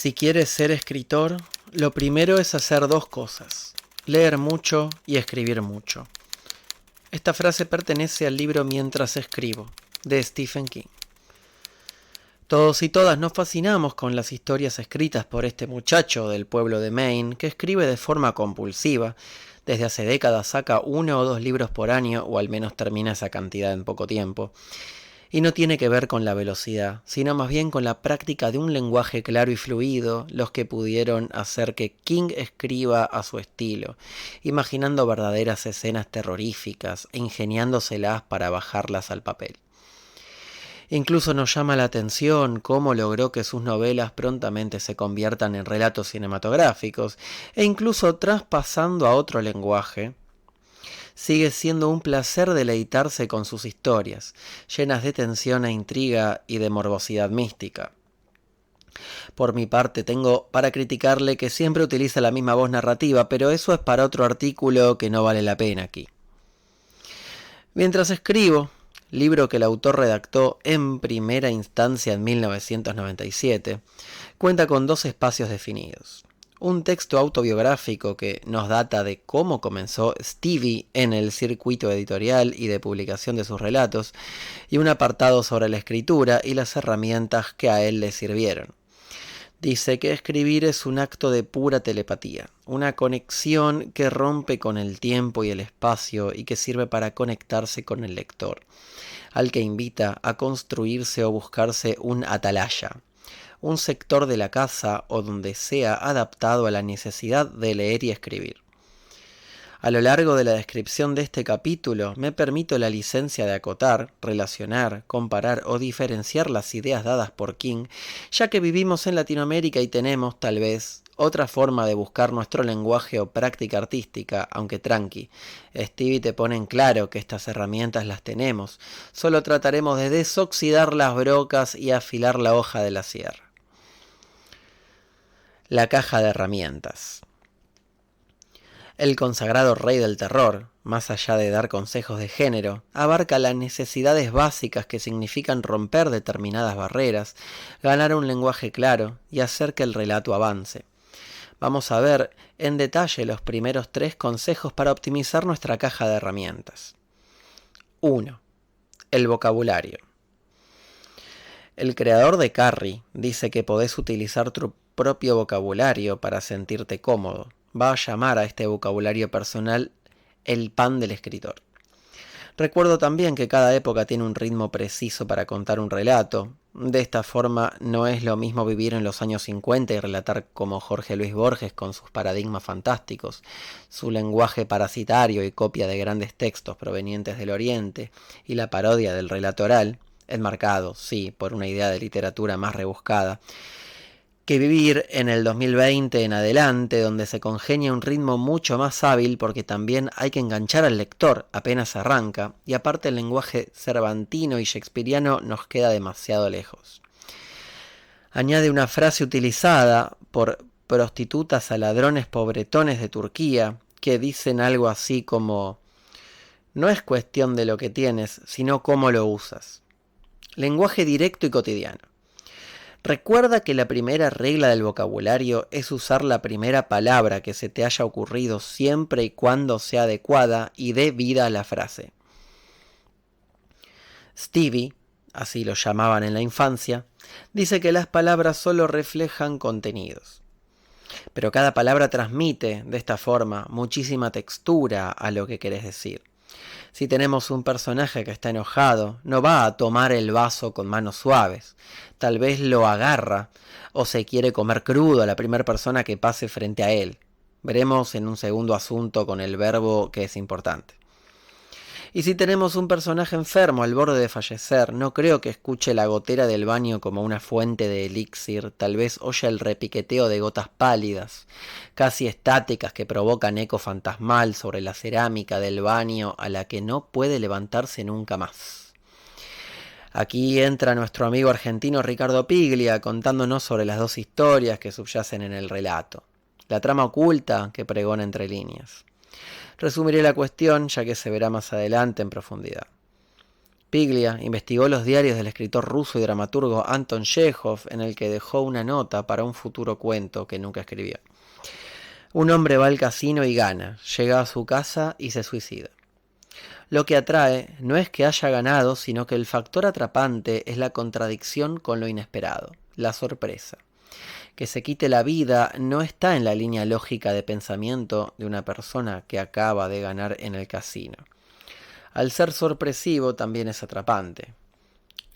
Si quieres ser escritor, lo primero es hacer dos cosas: leer mucho y escribir mucho. Esta frase pertenece al libro Mientras escribo, de Stephen King. Todos y todas nos fascinamos con las historias escritas por este muchacho del pueblo de Maine que escribe de forma compulsiva. Desde hace décadas saca 1 o 2 libros por año, o al menos termina esa cantidad en poco tiempo. Y no tiene que ver con la velocidad, sino más bien con la práctica de un lenguaje claro y fluido, los que pudieron hacer que King escriba a su estilo, imaginando verdaderas escenas terroríficas e ingeniándoselas para bajarlas al papel. Incluso nos llama la atención cómo logró que sus novelas prontamente se conviertan en relatos cinematográficos, e incluso traspasando a otro lenguaje, sigue siendo un placer deleitarse con sus historias, llenas de tensión e intriga y de morbosidad mística. Por mi parte, tengo para criticarle que siempre utiliza la misma voz narrativa, pero eso es para otro artículo que no vale la pena aquí. Mientras escribo, libro que el autor redactó en primera instancia en 1997, cuenta con 2 espacios definidos. Un texto autobiográfico que nos data de cómo comenzó Stevie en el circuito editorial y de publicación de sus relatos, y un apartado sobre la escritura y las herramientas que a él le sirvieron. Dice que escribir es un acto de pura telepatía, una conexión que rompe con el tiempo y el espacio y que sirve para conectarse con el lector, al que invita a construirse o buscarse un atalaya, un sector de la casa o donde sea adaptado a la necesidad de leer y escribir. A lo largo de la descripción de este capítulo me permito la licencia de acotar, relacionar, comparar o diferenciar las ideas dadas por King, ya que vivimos en Latinoamérica y tenemos, tal vez, otra forma de buscar nuestro lenguaje o práctica artística, aunque tranqui. Stevie te pone en claro que estas herramientas las tenemos, solo trataremos de desoxidar las brocas y afilar la hoja de la sierra. La caja de herramientas. El consagrado rey del terror, más allá de dar consejos de género, abarca las necesidades básicas que significan romper determinadas barreras, ganar un lenguaje claro y hacer que el relato avance. Vamos a ver en detalle los primeros 3 consejos para optimizar nuestra caja de herramientas. 1. El vocabulario. El creador de Carrie dice que podés utilizar tu propio vocabulario para sentirte cómodo. Va a llamar a este vocabulario personal el pan del escritor. Recuerdo también que cada época tiene un ritmo preciso para contar un relato. De esta forma no es lo mismo vivir en los años 50 y relatar como Jorge Luis Borges con sus paradigmas fantásticos, su lenguaje parasitario y copia de grandes textos provenientes del Oriente, y la parodia del relato oral, enmarcado, sí, por una idea de literatura más rebuscada, que vivir en el 2020 en adelante, donde se congenia un ritmo mucho más hábil porque también hay que enganchar al lector apenas arranca, y aparte el lenguaje cervantino y shakespeariano nos queda demasiado lejos. Añade una frase utilizada por prostitutas a ladrones pobretones de Turquía, que dicen algo así como: no es cuestión de lo que tienes, sino cómo lo usas. Lenguaje directo y cotidiano. Recuerda que la primera regla del vocabulario es usar la primera palabra que se te haya ocurrido siempre y cuando sea adecuada y dé vida a la frase. Stevie, así lo llamaban en la infancia, dice que las palabras solo reflejan contenidos. Pero cada palabra transmite, de esta forma, muchísima textura a lo que querés decir. Si tenemos un personaje que está enojado, no va a tomar el vaso con manos suaves. Tal vez lo agarra o se quiere comer crudo a la primera persona que pase frente a él. Veremos en un segundo asunto con el verbo que es importante. Y si tenemos un personaje enfermo al borde de fallecer, no creo que escuche la gotera del baño como una fuente de elixir. Tal vez oye el repiqueteo de gotas pálidas, casi estáticas, que provocan eco fantasmal sobre la cerámica del baño a la que no puede levantarse nunca más. Aquí entra nuestro amigo argentino Ricardo Piglia contándonos sobre las 2 historias que subyacen en el relato, la trama oculta que pregona entre líneas. Resumiré la cuestión ya que se verá más adelante en profundidad. Piglia investigó los diarios del escritor ruso y dramaturgo Anton Chekhov, en el que dejó una nota para un futuro cuento que nunca escribió. Un hombre va al casino y gana, llega a su casa y se suicida. Lo que atrae no es que haya ganado, sino que el factor atrapante es la contradicción con lo inesperado, la sorpresa. Que se quite la vida no está en la línea lógica de pensamiento de una persona que acaba de ganar en el casino. Al ser sorpresivo también es atrapante.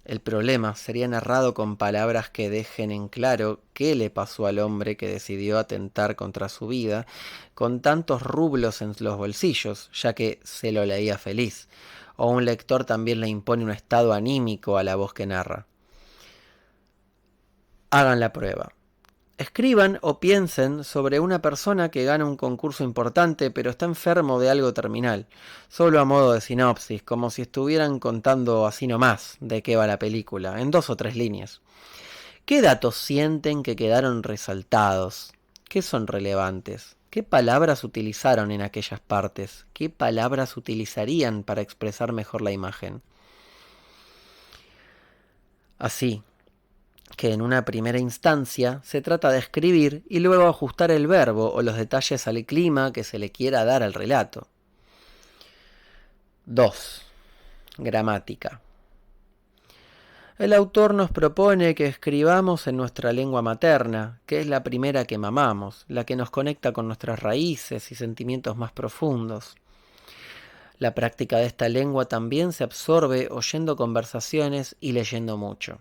El problema sería narrado con palabras que dejen en claro qué le pasó al hombre que decidió atentar contra su vida, con tantos rublos en los bolsillos, ya que se lo leía feliz, o un lector también le impone un estado anímico a la voz que narra. Hagan la prueba. Escriban o piensen sobre una persona que gana un concurso importante pero está enfermo de algo terminal, solo a modo de sinopsis, como si estuvieran contando así nomás de qué va la película, en 2 o 3 líneas. ¿Qué datos sienten que quedaron resaltados? ¿Qué son relevantes? ¿Qué palabras utilizaron en aquellas partes? ¿Qué palabras utilizarían para expresar mejor la imagen? Así que en una primera instancia se trata de escribir y luego ajustar el verbo o los detalles al clima que se le quiera dar al relato. 2. Gramática. El autor nos propone que escribamos en nuestra lengua materna, que es la primera que mamamos, la que nos conecta con nuestras raíces y sentimientos más profundos. La práctica de esta lengua también se absorbe oyendo conversaciones y leyendo mucho.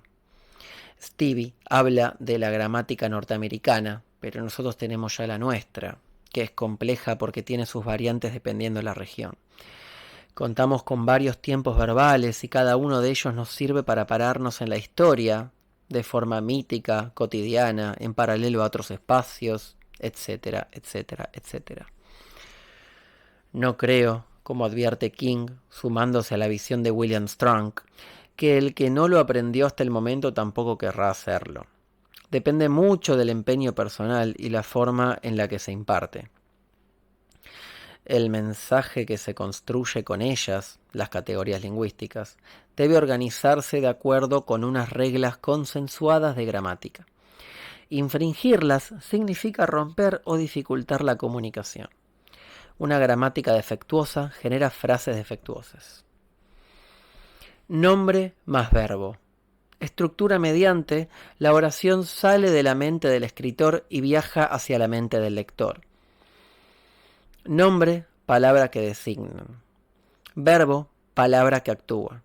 Stevie habla de la gramática norteamericana, pero nosotros tenemos ya la nuestra, que es compleja porque tiene sus variantes dependiendo de la región. Contamos con varios tiempos verbales y cada uno de ellos nos sirve para pararnos en la historia, de forma mítica, cotidiana, en paralelo a otros espacios, etcétera, etcétera, etcétera. No creo, como advierte King, sumándose a la visión de William Strunk, que el que no lo aprendió hasta el momento tampoco querrá hacerlo. Depende mucho del empeño personal y la forma en la que se imparte. El mensaje que se construye con ellas, las categorías lingüísticas, debe organizarse de acuerdo con unas reglas consensuadas de gramática. Infringirlas significa romper o dificultar la comunicación. Una gramática defectuosa genera frases defectuosas. Nombre más verbo. Estructura mediante, la oración sale de la mente del escritor y viaja hacia la mente del lector. Nombre, palabra que designan. Verbo, palabra que actúa.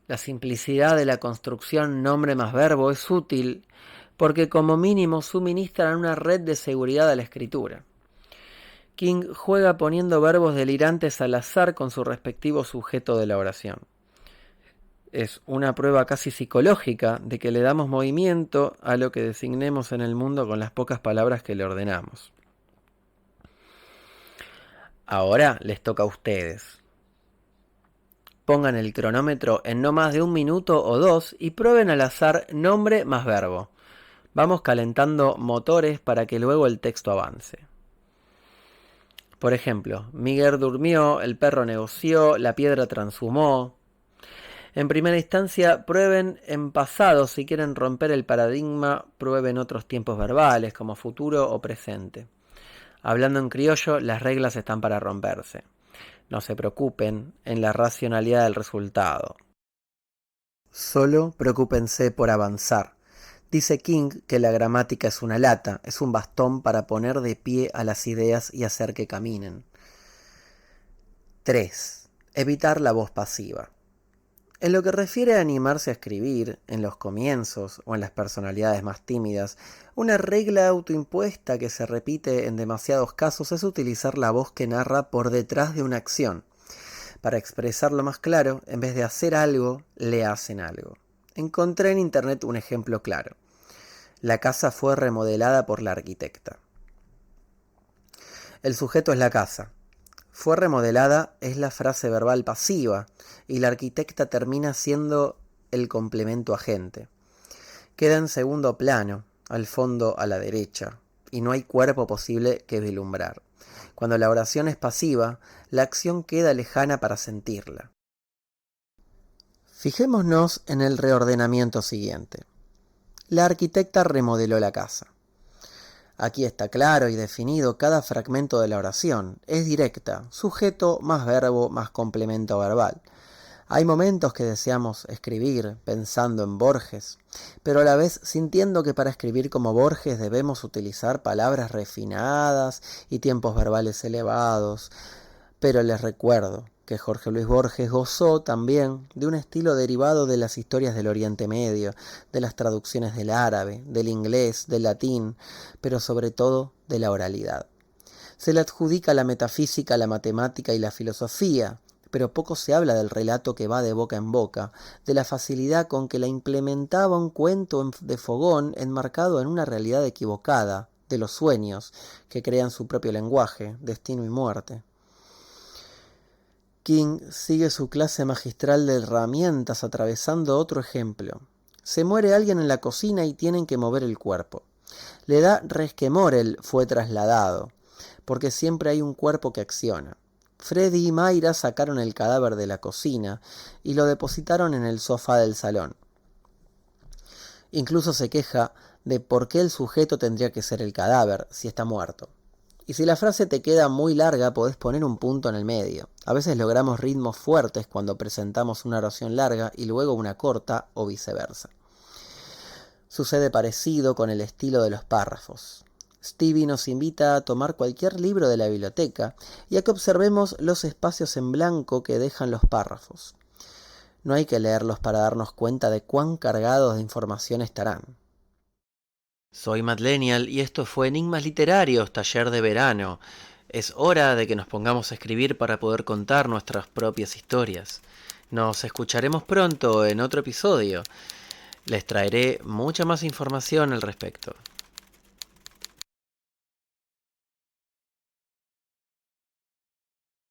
La simplicidad de la construcción nombre más verbo es útil porque como mínimo suministran una red de seguridad a la escritura. King juega poniendo verbos delirantes al azar con su respectivo sujeto de la oración. Es una prueba casi psicológica de que le damos movimiento a lo que designemos en el mundo con las pocas palabras que le ordenamos. Ahora les toca a ustedes. Pongan el cronómetro en no más de 1 minuto o 2 y prueben al azar nombre más verbo. Vamos calentando motores para que luego el texto avance. Por ejemplo, Miguel durmió, el perro negoció, la piedra transhumó. En primera instancia, prueben en pasado. Si quieren romper el paradigma, prueben otros tiempos verbales, como futuro o presente. Hablando en criollo, las reglas están para romperse. No se preocupen en la racionalidad del resultado. Solo preocúpense por avanzar. Dice King que la gramática es una lata, es un bastón para poner de pie a las ideas y hacer que caminen. 3. Evitar la voz pasiva. En lo que refiere a animarse a escribir, en los comienzos o en las personalidades más tímidas, una regla autoimpuesta que se repite en demasiados casos es utilizar la voz que narra por detrás de una acción. Para expresarlo más claro, en vez de hacer algo, le hacen algo. Encontré en internet un ejemplo claro. La casa fue remodelada por la arquitecta. El sujeto es la casa. Fue remodelada es la frase verbal pasiva y la arquitecta termina siendo el complemento agente. Queda en segundo plano, al fondo a la derecha, y no hay cuerpo posible que vislumbrar. Cuando la oración es pasiva, la acción queda lejana para sentirla. Fijémonos en el reordenamiento siguiente. La arquitecta remodeló la casa. Aquí está claro y definido cada fragmento de la oración. Es directa, sujeto más verbo más complemento verbal. Hay momentos que deseamos escribir pensando en Borges, pero a la vez sintiendo que para escribir como Borges debemos utilizar palabras refinadas y tiempos verbales elevados. Pero les recuerdo que Jorge Luis Borges gozó también de un estilo derivado de las historias del Oriente Medio, de las traducciones del árabe, del inglés, del latín, pero sobre todo de la oralidad. Se le adjudica la metafísica, la matemática y la filosofía, pero poco se habla del relato que va de boca en boca, de la facilidad con que la implementaba un cuento de fogón enmarcado en una realidad equivocada, de los sueños, que crean su propio lenguaje, destino y muerte. King sigue su clase magistral de herramientas atravesando otro ejemplo. Se muere alguien en la cocina y tienen que mover el cuerpo. Le da resquemor el fue trasladado, porque siempre hay un cuerpo que acciona. Freddy y Mayra sacaron el cadáver de la cocina y lo depositaron en el sofá del salón. Incluso se queja de por qué el sujeto tendría que ser el cadáver si está muerto. Y si la frase te queda muy larga, podés poner un punto en el medio. A veces logramos ritmos fuertes cuando presentamos una oración larga y luego una corta o viceversa. Sucede parecido con el estilo de los párrafos. Stevie nos invita a tomar cualquier libro de la biblioteca y a que observemos los espacios en blanco que dejan los párrafos. No hay que leerlos para darnos cuenta de cuán cargados de información estarán. Soy Madlenial y esto fue Enigmas Literarios, taller de verano. Es hora de que nos pongamos a escribir para poder contar nuestras propias historias. Nos escucharemos pronto en otro episodio. Les traeré mucha más información al respecto.